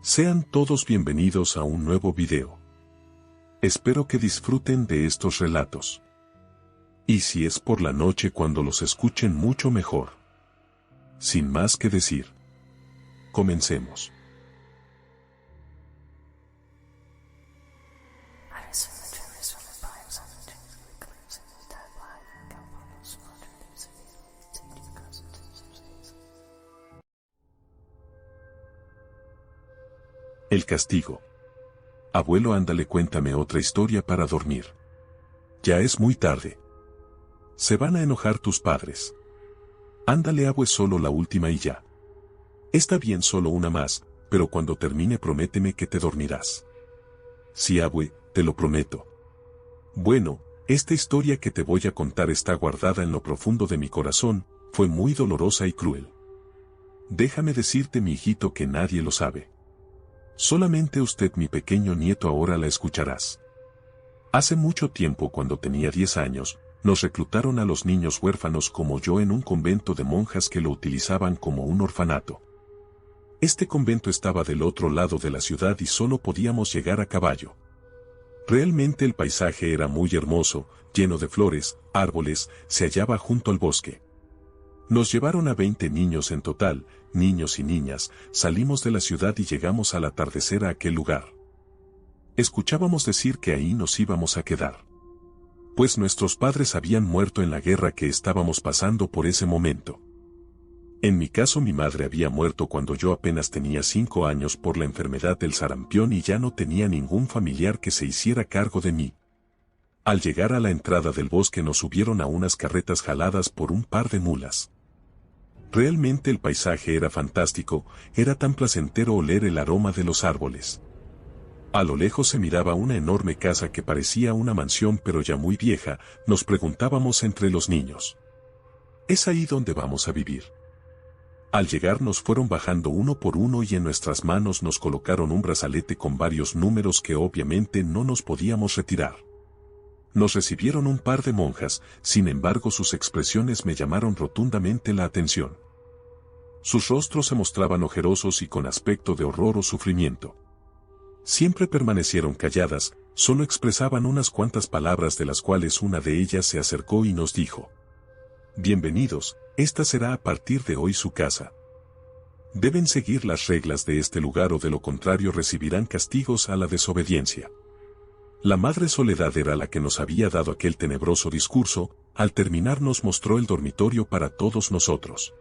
Sean todos bienvenidos a un nuevo video. Espero que disfruten de estos relatos. Y si es por la noche cuando los escuchen mucho mejor. Sin más que decir. Comencemos. El castigo. Abuelo, ándale, cuéntame otra historia para dormir. Ya es muy tarde. Se van a enojar tus padres. Ándale, abue, solo la última y ya. Está bien, solo una más, pero cuando termine prométeme que te dormirás. Sí, abue, te lo prometo. Bueno, esta historia que te voy a contar está guardada en lo profundo de mi corazón, fue muy dolorosa y cruel. Déjame decirte, mi hijito, que nadie lo sabe. Solamente usted, mi pequeño nieto, ahora la escucharás. Hace mucho tiempo, cuando tenía 10 años, nos reclutaron a los niños huérfanos como yo en un convento de monjas que lo utilizaban como un orfanato. Este convento estaba del otro lado de la ciudad y solo podíamos llegar a caballo. Realmente el paisaje era muy hermoso, lleno de flores, árboles, se hallaba junto al bosque. Nos llevaron a 20 niños en total, niños y niñas, salimos de la ciudad y llegamos al atardecer a aquel lugar. Escuchábamos decir que ahí nos íbamos a quedar. Pues nuestros padres habían muerto en la guerra que estábamos pasando por ese momento. En mi caso, mi madre había muerto cuando yo apenas tenía 5 años por la enfermedad del sarampión y ya no tenía ningún familiar que se hiciera cargo de mí. Al llegar a la entrada del bosque nos subieron a unas carretas jaladas por un par de mulas. Realmente el paisaje era fantástico, era tan placentero oler el aroma de los árboles. A lo lejos se miraba una enorme casa que parecía una mansión pero ya muy vieja. Nos preguntábamos entre los niños: ¿es ahí donde vamos a vivir? Al llegar nos fueron bajando uno por uno y en nuestras manos nos colocaron un brazalete con varios números que obviamente no nos podíamos retirar. Nos recibieron un par de monjas, sin embargo sus expresiones me llamaron rotundamente la atención. Sus rostros se mostraban ojerosos y con aspecto de horror o sufrimiento. Siempre permanecieron calladas, solo expresaban unas cuantas palabras, de las cuales una de ellas se acercó y nos dijo: bienvenidos, esta será a partir de hoy su casa. Deben seguir las reglas de este lugar o de lo contrario recibirán castigos a la desobediencia. La Madre Soledad era la que nos había dado aquel tenebroso discurso. Al terminar nos mostró el dormitorio para todos nosotros.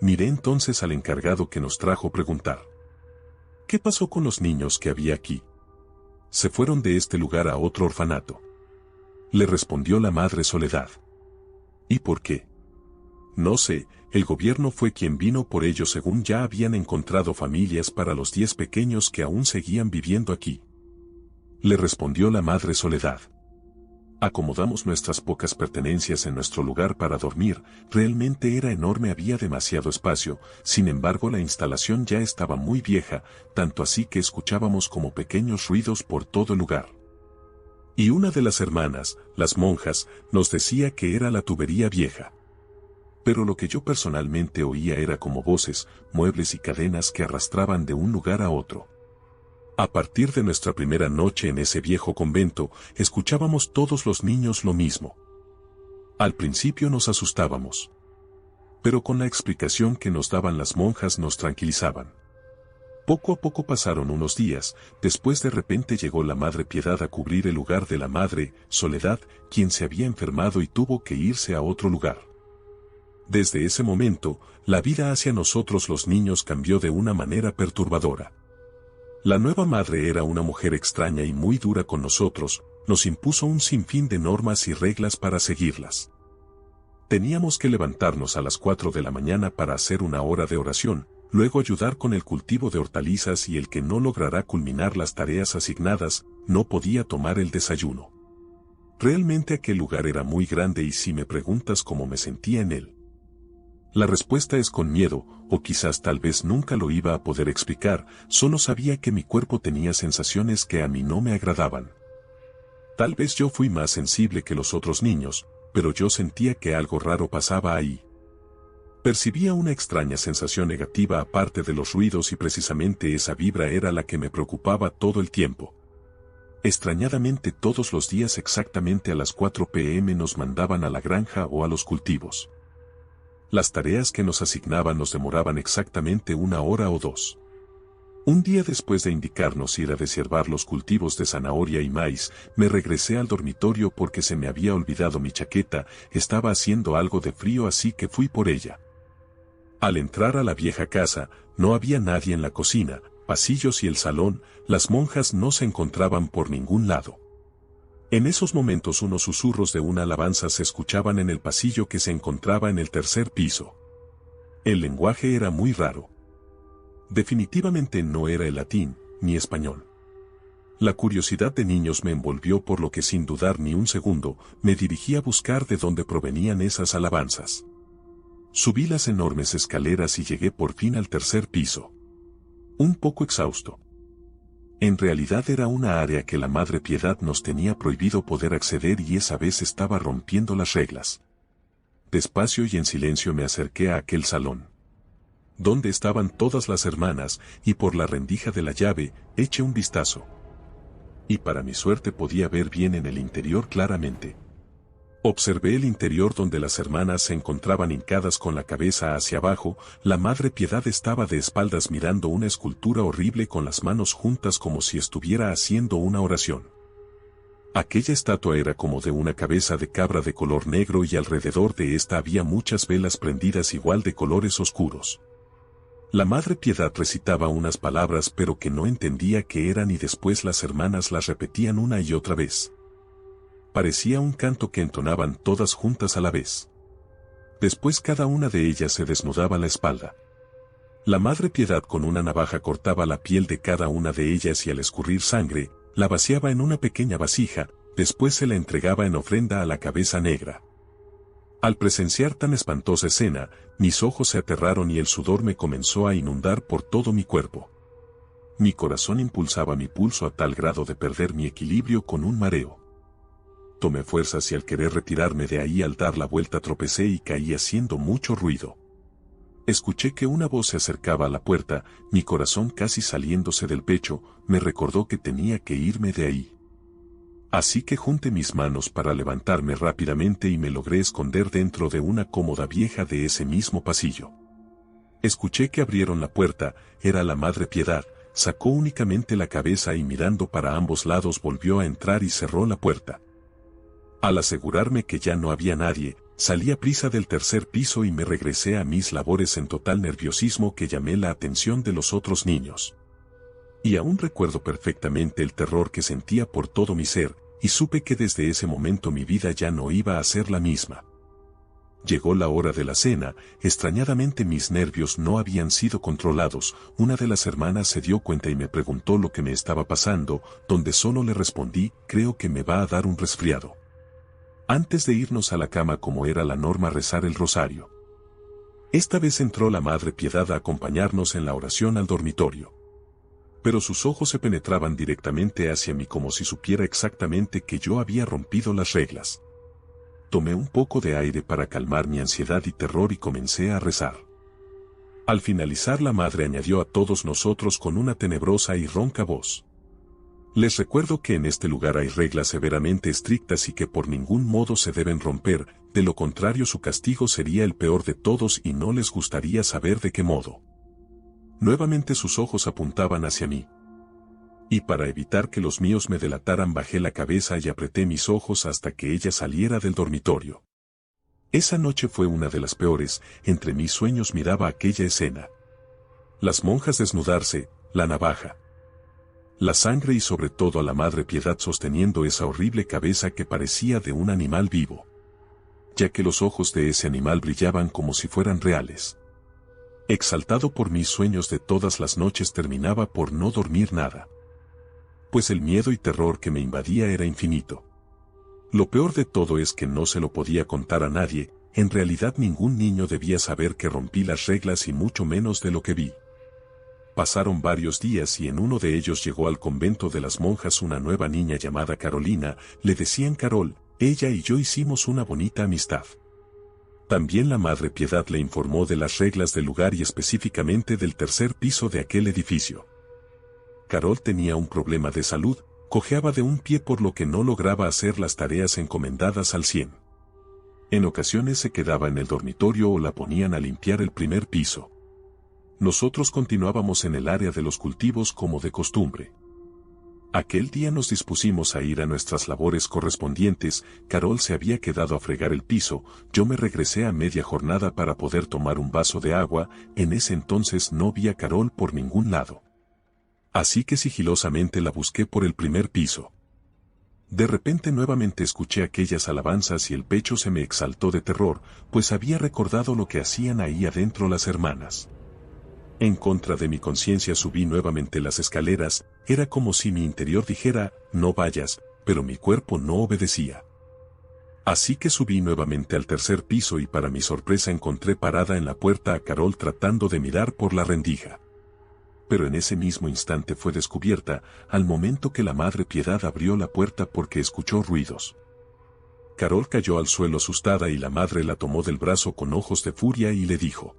Miré entonces al encargado que nos trajo preguntar: ¿qué pasó con los niños que había aquí? Se fueron de este lugar a otro orfanato. Le respondió la Madre Soledad. ¿Y por qué? No sé, el gobierno fue quien vino por ellos según ya habían encontrado familias para los 10 pequeños que aún seguían viviendo aquí. Le respondió la Madre Soledad. Acomodamos nuestras pocas pertenencias en nuestro lugar para dormir. Realmente era enorme, había demasiado espacio, sin embargo la instalación ya estaba muy vieja, tanto así que escuchábamos como pequeños ruidos por todo el lugar. Y una de las hermanas, las monjas, nos decía que era la tubería vieja. Pero lo que yo personalmente oía era como voces, muebles y cadenas que arrastraban de un lugar a otro. A partir de nuestra primera noche en ese viejo convento, escuchábamos todos los niños lo mismo. Al principio nos asustábamos. Pero con la explicación que nos daban las monjas nos tranquilizaban. Poco a poco pasaron unos días, después de repente llegó la Madre Piedad a cubrir el lugar de la Madre Soledad, quien se había enfermado y tuvo que irse a otro lugar. Desde ese momento, la vida hacia nosotros los niños cambió de una manera perturbadora. La nueva madre era una mujer extraña y muy dura con nosotros, nos impuso un sinfín de normas y reglas para seguirlas. Teníamos que levantarnos a las 4 de la mañana para hacer una hora de oración, luego ayudar con el cultivo de hortalizas y el que no lograra culminar las tareas asignadas, no podía tomar el desayuno. Realmente aquel lugar era muy grande y si me preguntas cómo me sentía en él, la respuesta es con miedo, o quizás tal vez nunca lo iba a poder explicar, solo sabía que mi cuerpo tenía sensaciones que a mí no me agradaban. Tal vez yo fui más sensible que los otros niños, pero yo sentía que algo raro pasaba ahí. Percibía una extraña sensación negativa aparte de los ruidos y precisamente esa vibra era la que me preocupaba todo el tiempo. Extrañadamente todos los días exactamente a las 4 p.m. nos mandaban a la granja o a los cultivos. Las tareas que nos asignaban nos demoraban exactamente 1 hora o 2. Un día después de indicarnos ir a deshiervar los cultivos de zanahoria y maíz, me regresé al dormitorio porque se me había olvidado mi chaqueta, estaba haciendo algo de frío así que fui por ella. Al entrar a la vieja casa, no había nadie en la cocina, pasillos y el salón, las monjas no se encontraban por ningún lado. En esos momentos unos susurros de una alabanza se escuchaban en el pasillo que se encontraba en el tercer piso. El lenguaje era muy raro. Definitivamente no era el latín, ni español. La curiosidad de niños me envolvió por lo que sin dudar ni un segundo, me dirigí a buscar de dónde provenían esas alabanzas. Subí las enormes escaleras y llegué por fin al tercer piso. Un poco exhausto. En realidad era una área que la Madre Piedad nos tenía prohibido poder acceder y esa vez estaba rompiendo las reglas. Despacio y en silencio me acerqué a aquel salón, donde estaban todas las hermanas, y por la rendija de la llave, eché un vistazo. Y para mi suerte podía ver bien en el interior claramente. Observé el interior donde las hermanas se encontraban hincadas con la cabeza hacia abajo, la Madre Piedad estaba de espaldas mirando una escultura horrible con las manos juntas como si estuviera haciendo una oración. Aquella estatua era como de una cabeza de cabra de color negro y alrededor de esta había muchas velas prendidas igual de colores oscuros. La Madre Piedad recitaba unas palabras pero que no entendía qué eran y después las hermanas las repetían una y otra vez. Parecía un canto que entonaban todas juntas a la vez. Después cada una de ellas se desnudaba la espalda. La Madre Piedad con una navaja cortaba la piel de cada una de ellas y al escurrir sangre, la vaciaba en una pequeña vasija, después se la entregaba en ofrenda a la cabeza negra. Al presenciar tan espantosa escena, mis ojos se aterraron y el sudor me comenzó a inundar por todo mi cuerpo. Mi corazón impulsaba mi pulso a tal grado de perder mi equilibrio con un mareo. Tomé fuerzas y al querer retirarme de ahí al dar la vuelta tropecé y caí haciendo mucho ruido. Escuché que una voz se acercaba a la puerta, mi corazón casi saliéndose del pecho, me recordó que tenía que irme de ahí. Así que junté mis manos para levantarme rápidamente y me logré esconder dentro de una cómoda vieja de ese mismo pasillo. Escuché que abrieron la puerta, era la Madre Piedad, sacó únicamente la cabeza y mirando para ambos lados volvió a entrar y cerró la puerta. Al asegurarme que ya no había nadie, salí a prisa del tercer piso y me regresé a mis labores en total nerviosismo que llamé la atención de los otros niños. Y aún recuerdo perfectamente el terror que sentía por todo mi ser, y supe que desde ese momento mi vida ya no iba a ser la misma. Llegó la hora de la cena, extrañadamente mis nervios no habían sido controlados, una de las hermanas se dio cuenta y me preguntó lo que me estaba pasando, donde solo le respondí, creo que me va a dar un resfriado. Antes de irnos a la cama como era la norma rezar el rosario. Esta vez entró la Madre Piedad a acompañarnos en la oración al dormitorio. Pero sus ojos se penetraban directamente hacia mí como si supiera exactamente que yo había rompido las reglas. Tomé un poco de aire para calmar mi ansiedad y terror y comencé a rezar. Al finalizar la Madre añadió a todos nosotros con una tenebrosa y ronca voz. Les recuerdo que en este lugar hay reglas severamente estrictas y que por ningún modo se deben romper, de lo contrario su castigo sería el peor de todos y no les gustaría saber de qué modo. Nuevamente sus ojos apuntaban hacia mí. Y para evitar que los míos me delataran bajé la cabeza y apreté mis ojos hasta que ella saliera del dormitorio. Esa noche fue una de las peores, entre mis sueños miraba aquella escena. Las monjas desnudarse, la navaja. La sangre y sobre todo a la Madre Piedad sosteniendo esa horrible cabeza que parecía de un animal vivo. Ya que los ojos de ese animal brillaban como si fueran reales. Exaltado por mis sueños de todas las noches terminaba por no dormir nada. Pues el miedo y terror que me invadía era infinito. Lo peor de todo es que no se lo podía contar a nadie, en realidad ningún niño debía saber que rompí las reglas y mucho menos de lo que vi. Pasaron varios días y en uno de ellos llegó al convento de las monjas una nueva niña llamada Carolina, le decían Carol, ella y yo hicimos una bonita amistad. También la Madre Piedad le informó de las reglas del lugar y específicamente del tercer piso de aquel edificio. Carol tenía un problema de salud, cojeaba de un pie por lo que no lograba hacer las tareas encomendadas al 100. En ocasiones se quedaba en el dormitorio o la ponían a limpiar el primer piso. Nosotros continuábamos en el área de los cultivos como de costumbre. Aquel día nos dispusimos a ir a nuestras labores correspondientes. Carol se había quedado a fregar el piso, yo me regresé a media jornada para poder tomar un vaso de agua. En ese entonces no vi a Carol por ningún lado. Así que sigilosamente la busqué por el primer piso. De repente nuevamente escuché aquellas alabanzas y el pecho se me exaltó de terror, pues había recordado lo que hacían ahí adentro las hermanas. En contra de mi conciencia subí nuevamente las escaleras, era como si mi interior dijera, no vayas, pero mi cuerpo no obedecía. Así que subí nuevamente al tercer piso y para mi sorpresa encontré parada en la puerta a Carol tratando de mirar por la rendija. Pero en ese mismo instante fue descubierta, al momento que la Madre Piedad abrió la puerta porque escuchó ruidos. Carol cayó al suelo asustada y la madre la tomó del brazo con ojos de furia y le dijo: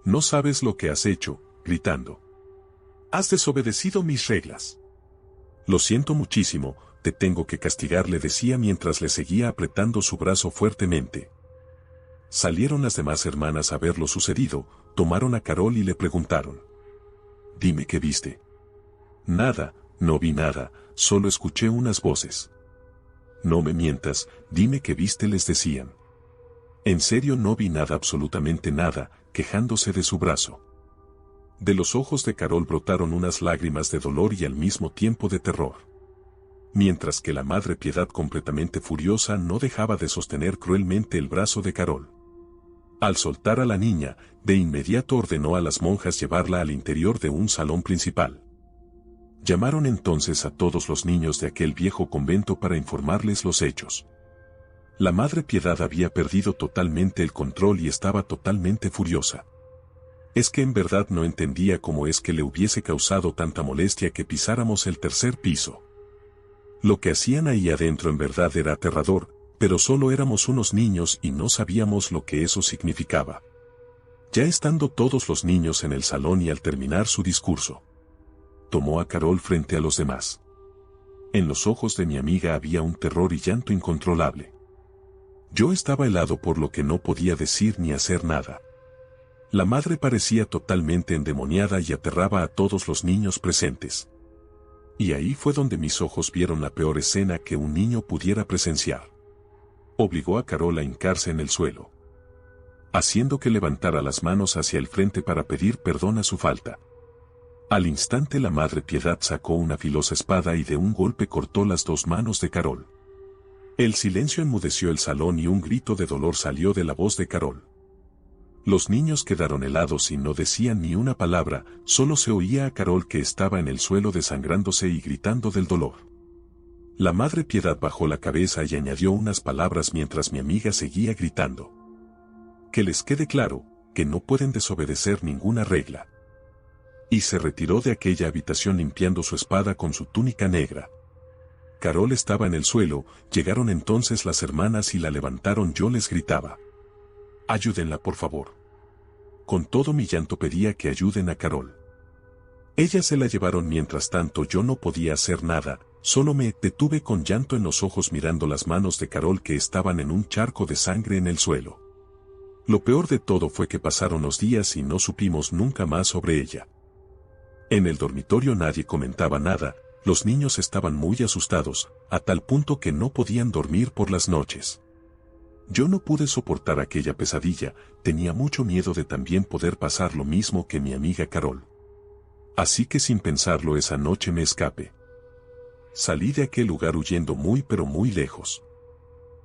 «No sabes lo que has hecho», gritando. «Has desobedecido mis reglas». «Lo siento muchísimo, te tengo que castigar», le decía mientras le seguía apretando su brazo fuertemente. Salieron las demás hermanas a ver lo sucedido, tomaron a Carol y le preguntaron: «Dime qué viste». «Nada, no vi nada, solo escuché unas voces». «No me mientas, dime qué viste», les decían. «En serio no vi nada, absolutamente nada», quejándose de su brazo. De los ojos de Carol brotaron unas lágrimas de dolor y al mismo tiempo de terror. Mientras que la Madre Piedad, completamente furiosa, no dejaba de sostener cruelmente el brazo de Carol. Al soltar a la niña, de inmediato ordenó a las monjas llevarla al interior de un salón principal. Llamaron entonces a todos los niños de aquel viejo convento para informarles los hechos. La Madre Piedad había perdido totalmente el control y estaba totalmente furiosa. Es que en verdad no entendía cómo es que le hubiese causado tanta molestia que pisáramos el tercer piso. Lo que hacían ahí adentro en verdad era aterrador, pero solo éramos unos niños y no sabíamos lo que eso significaba. Ya estando todos los niños en el salón y al terminar su discurso, tomó a Carol frente a los demás. En los ojos de mi amiga había un terror y llanto incontrolable. Yo estaba helado por lo que no podía decir ni hacer nada. La madre parecía totalmente endemoniada y aterraba a todos los niños presentes. Y ahí fue donde mis ojos vieron la peor escena que un niño pudiera presenciar. Obligó a Carol a hincarse en el suelo, haciendo que levantara las manos hacia el frente para pedir perdón a su falta. Al instante la Madre Piedad sacó una filosa espada y de un golpe cortó las dos manos de Carol. El silencio enmudeció el salón y un grito de dolor salió de la voz de Carol. Los niños quedaron helados y no decían ni una palabra, solo se oía a Carol que estaba en el suelo desangrándose y gritando del dolor. La Madre Piedad bajó la cabeza y añadió unas palabras mientras mi amiga seguía gritando. «Que les quede claro, que no pueden desobedecer ninguna regla». Y se retiró de aquella habitación limpiando su espada con su túnica negra. Carol estaba en el suelo, llegaron entonces las hermanas y la levantaron. Yo les gritaba: «Ayúdenla, por favor». Con todo mi llanto pedía que ayuden a Carol. Ellas se la llevaron. Mientras tanto yo no podía hacer nada, solo me detuve con llanto en los ojos mirando las manos de Carol que estaban en un charco de sangre en el suelo. Lo peor de todo fue que pasaron los días y no supimos nunca más sobre ella. En el dormitorio nadie comentaba nada, los niños estaban muy asustados, a tal punto que no podían dormir por las noches. Yo no pude soportar aquella pesadilla, tenía mucho miedo de también poder pasar lo mismo que mi amiga Carol. Así que sin pensarlo esa noche me escapé. Salí de aquel lugar huyendo muy pero muy lejos.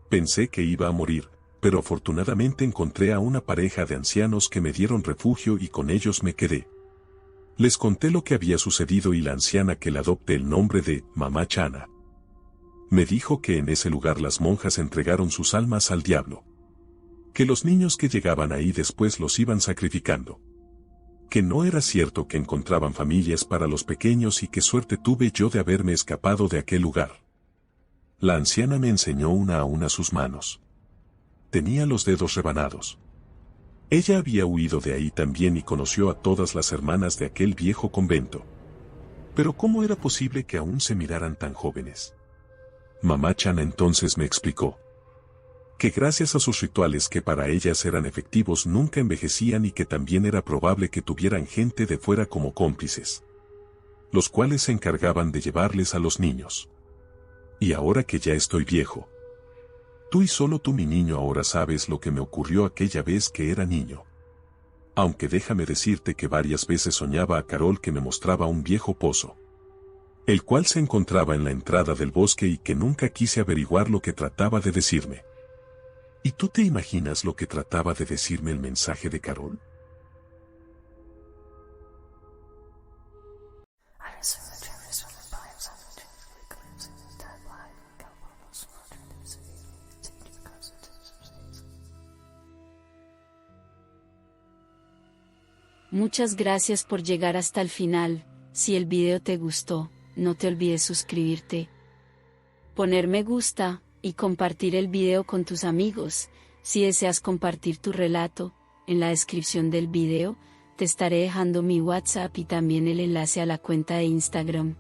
Pensé que iba a morir, pero afortunadamente encontré a una pareja de ancianos que me dieron refugio y con ellos me quedé. Les conté lo que había sucedido y la anciana, que le adopté el nombre de Mamá Chana, me dijo que en ese lugar las monjas entregaron sus almas al diablo. Que los niños que llegaban ahí después los iban sacrificando. Que no era cierto, que encontraban familias para los pequeños y qué suerte tuve yo de haberme escapado de aquel lugar. La anciana me enseñó una a una sus manos. tenía los dedos rebanados. Ella había huido de ahí también y conoció a todas las hermanas de aquel viejo convento. Pero ¿cómo era posible que aún se miraran tan jóvenes? Mamá Chana entonces me explicó que gracias a sus rituales que para ellas eran efectivos nunca envejecían y que también era probable que tuvieran gente de fuera como cómplices, los cuales se encargaban de llevarles a los niños. Y ahora que ya estoy viejo, tú y solo tú mi niño ahora sabes lo que me ocurrió aquella vez que era niño. Aunque déjame decirte que varias veces soñaba a Carol que me mostraba un viejo pozo, el cual se encontraba en la entrada del bosque y que nunca quise averiguar lo que trataba de decirme. ¿Y tú te imaginas lo que trataba de decirme el mensaje de Carol? Muchas gracias por llegar hasta el final. Si el video te gustó, no te olvides suscribirte, poner me gusta y compartir el video con tus amigos. Si deseas compartir tu relato, en la descripción del video, te estaré dejando mi WhatsApp y también el enlace a la cuenta de Instagram.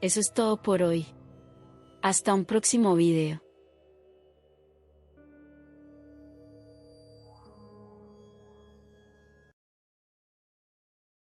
Eso es todo por hoy. Hasta un próximo video.